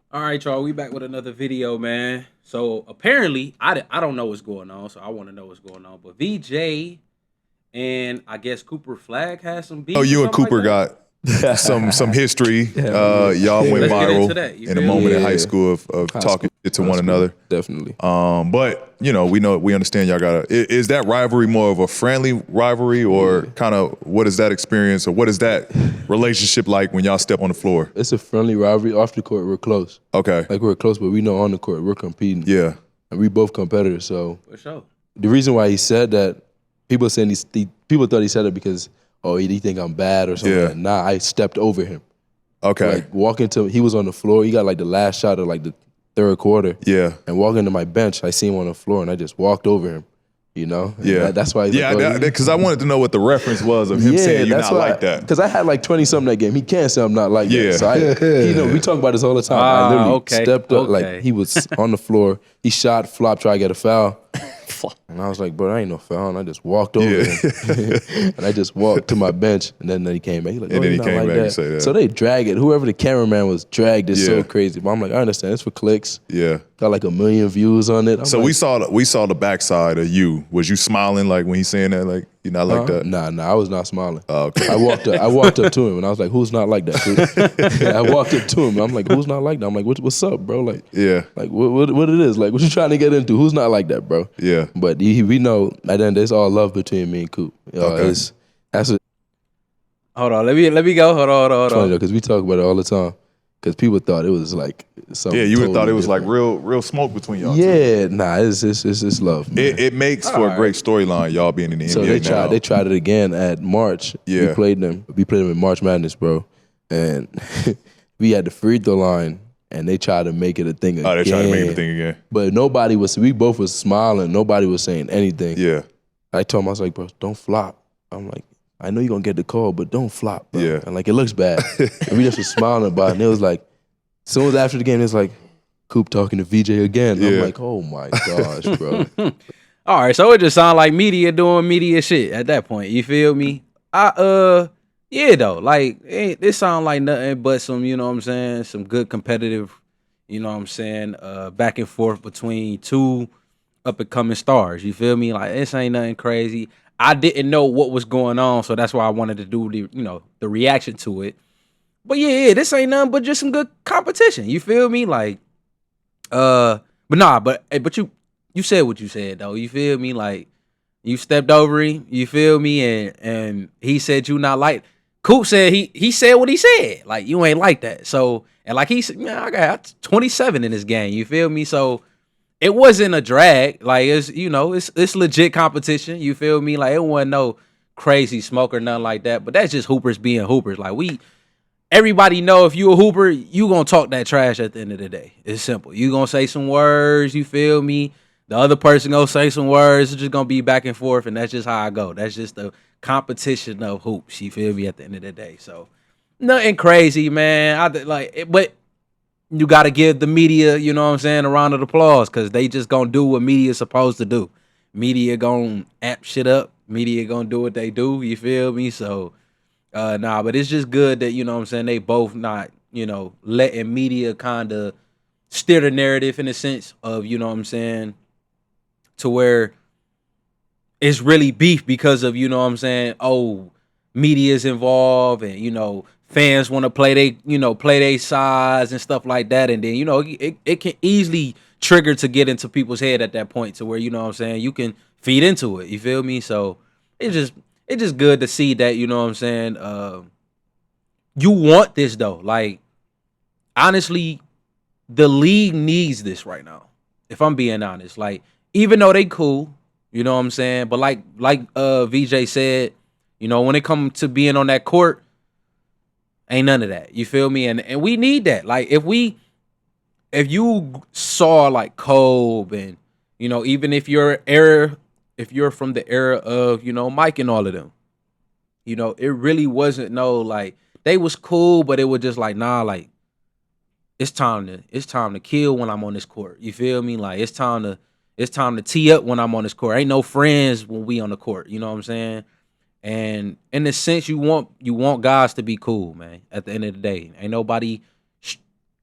All right, y'all. We back with another video, man. So apparently, I don't know what's going on, so I want to know what's going on. But VJ and I guess Cooper Flagg has some Oh, beef or you and something like Cooper that. got some history. Yeah. Y'all went Let's get into viral that. You in a feel me? moment in high Yeah. school of High talking school, shit to high one school, another. definitely. But we understand y'all got a. Is that rivalry more of a friendly rivalry, or kind of what is that experience, or what is that relationship like when y'all step on the floor? It's a friendly rivalry. Off the court, we're close. Okay. Like we're close, but we know on the court we're competing. Yeah. And we both competitors. So For sure. the reason why he said that, people saying people thought he said it because he think I'm bad or something. Yeah. Like, nah, I stepped over him. Okay. Like walking to, he was on the floor. He got like the last shot of like the third quarter. Yeah. And walking to my bench, I seen him on the floor, and I just walked over him. And Yeah. that's why. He's Yeah. like, Because I wanted to know what the reference was of him saying you're not like that. Because I had like 20 something that game. He can't say I'm not like Yeah. that. So we talk about this all the time. I literally okay, stepped up, okay. like he was on the floor. He shot, flopped, tried to get a foul. And I was like, bro, I ain't no foul. And I just walked over him. And I just walked to my bench. And then he came back. He's like, And then he you're not came like back and said that. So they drag it. Whoever the cameraman was dragged it Yeah. so crazy. But I'm like, I understand. It's for clicks. Yeah. Got like 1 million views on it. So we saw the backside of you. Was you smiling like when he's saying that? Like you're not like that? Nah, I was not smiling. Oh, okay. I walked up to him and I was like, "Who's not like that?" I walked up to him and I'm like, "Who's not like that?" I'm like, "What's up, bro?" Like, Yeah. like what it is? Like, what you trying to get into? Who's not like that, bro? Yeah. But we know at the end there's all love between me and Coop. Okay. That's Hold on. Let me go. Hold on. funny though, because we talk about it all the time. Because people thought it was like something. Yeah, you would have thought totally it was like different. real smoke between y'all two. Yeah, nah, it's love. Man. It makes for a great storyline, y'all being in the So NBA they tried it again at March. Yeah. We played them in March Madness, bro. And we had the free throw line and they tried to make it a thing again. Oh, they tried to make it a thing again. But we both was smiling, nobody was saying anything. Yeah. I told him, I was like, bro, don't flop. I'm like, I know you're gonna get the call, but don't flop, bro. Yeah. And like it looks bad. And we just was smiling about it. And it was like, as soon as after the game, it's like, Coop talking to VJ again. Yeah. I'm like, oh my gosh, bro. All right, so it just sound like media doing media shit at that point. You feel me? Yeah though. Like it sound like nothing but some, you know what I'm saying, some good competitive, you know what I'm saying, back and forth between two up and coming stars. You feel me? Like this ain't nothing crazy. I didn't know what was going on, so that's why I wanted to do the reaction to it. But yeah, this ain't nothing but just some good competition. You feel me? Like, but you said what you said though. You feel me? Like, you stepped over him. You feel me? And he said you not like. Coop said he said what he said. Like you ain't like that. So and like he said, man, I got 27 in this game. You feel me? So it wasn't a drag. Like it's legit competition. You feel me? Like it wasn't no crazy smoke or nothing like that. But that's just hoopers being hoopers. Like everybody know if you a hooper, you gonna talk that trash at the end of the day. It's simple. You gonna say some words, you feel me? The other person gonna say some words. It's just gonna be back and forth, and that's just how I go. That's just the competition of hoops. You feel me? At the end of the day, so nothing crazy, man. But you gotta give the media, you know what I'm saying, a round of applause because they just gonna do what media's supposed to do. Media gonna amp shit up. Media gonna do what they do. You feel me? So. But it's just good that, you know what I'm saying, they both not, letting media kind of steer the narrative in a sense of, you know what I'm saying, to where it's really beef because of, you know what I'm saying, media's involved and, fans want to play their sides and stuff like that. And then, it can easily trigger to get into people's head at that point to where, you know what I'm saying, you can feed into it. You feel me? So it's just good to see that, you know what I'm saying, you want this though. Like, honestly, the league needs this right now. If I'm being honest. Like, even though they cool, you know what I'm saying? But like VJ said, when it comes to being on that court, ain't none of that. You feel me? And we need that. Like, if you saw like Kobe and, even if you're from the era of, Mike and all of them, it really wasn't like they was cool, but it was just like, nah, like it's time to kill when I'm on this court. You feel me? Like it's time to tee up when I'm on this court. Ain't no friends when we on the court. You know what I'm saying? And in a sense, you want guys to be cool, man. At the end of the day, ain't nobody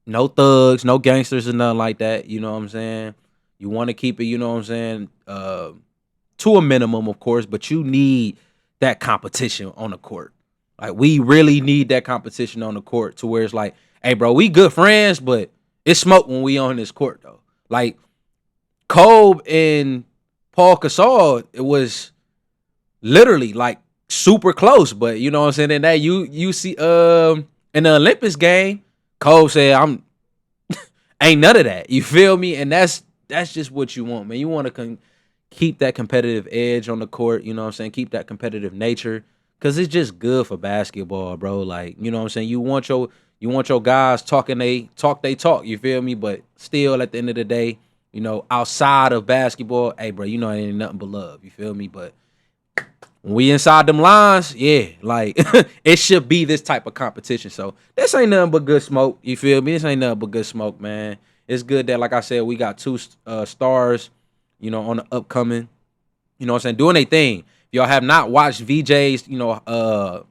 No thugs, no gangsters or nothing like that. You know what I'm saying? You want to keep it, you know what I'm saying, to a minimum, of course, but you need that competition on the court. Like, we really need that competition on the court to where it's like, hey, bro, we good friends, but it's smoke when we on this court, though. Like, Kobe and Paul Gasol, it was literally like super close, but you know what I'm saying? And that you see in the Olympics game, Kobe said, I'm ain't none of that. You feel me? And that's just what you want, man. You want to keep that competitive edge on the court, you know what I'm saying? Keep that competitive nature, cuz it's just good for basketball, bro. Like, you know what I'm saying? You want your guys talking they talk, you feel me? But still at the end of the day, you know, outside of basketball, hey, bro, you know it ain't nothing but love, you feel me? But when we inside them lines, yeah, like it should be this type of competition. So this ain't nothing but good smoke. You feel me? This ain't nothing but good smoke, man. It's good that, like I said, we got two stars, you know, on the upcoming. You know what I'm saying? Doing their thing. If y'all have not watched VJ's, you know,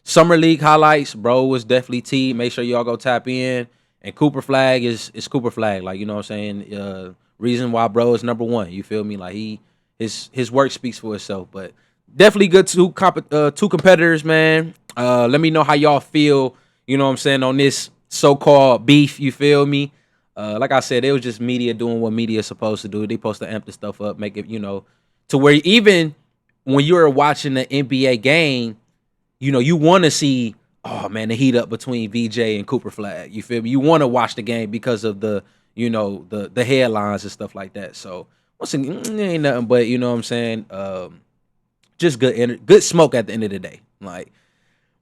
Summer League highlights, bro, was definitely T. Make sure y'all go tap in. And Cooper Flagg is Cooper Flagg. Like, you know what I'm saying? Reason why bro is #1. You feel me? Like, his work speaks for itself. But definitely good two competitors, man. Let me know how y'all feel, you know what I'm saying, on this so-called beef, you feel me? Like I said, it was just media doing what media is supposed to do. They supposed to amp the stuff up, make it, you know, to where even when you're watching the NBA game, you know, you want to see, oh man, the heat up between VJ and Cooper Flagg. You feel me? You want to watch the game because of the, you know, the headlines and stuff like that. So once again, it ain't nothing but, you know what I'm saying, just good smoke at the end of the day. Like,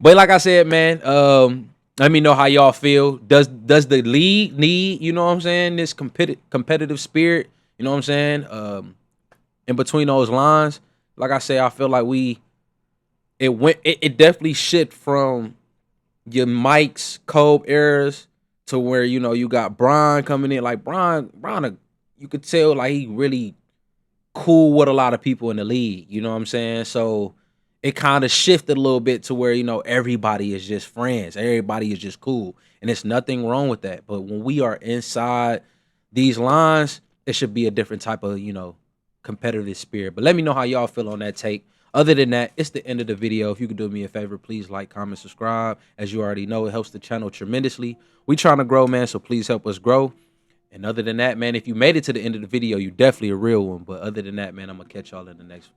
but like I said, man, let me know how y'all feel. Does the league need, you know what I'm saying, this competitive spirit? You know what I'm saying? In between those lines, like I say, I feel like it definitely shift from your Mike's Kobe eras to where, you know, you got Bron coming in. Like, Bron, you could tell like he really cool with a lot of people in the league. You know what I'm saying? So it kind of shifted a little bit to where, you know, everybody is just friends. Everybody is just cool. And there's nothing wrong with that. But when we are inside these lines, it should be a different type of, you know, competitive spirit. But let me know how y'all feel on that take. Other than that, it's the end of the video. If you could do me a favor, please like, comment, subscribe. As you already know, it helps the channel tremendously. We trying to grow, man, so please help us grow. And other than that, man, if you made it to the end of the video, you definitely a real one. But other than that, man, I'm going to catch y'all in the next one.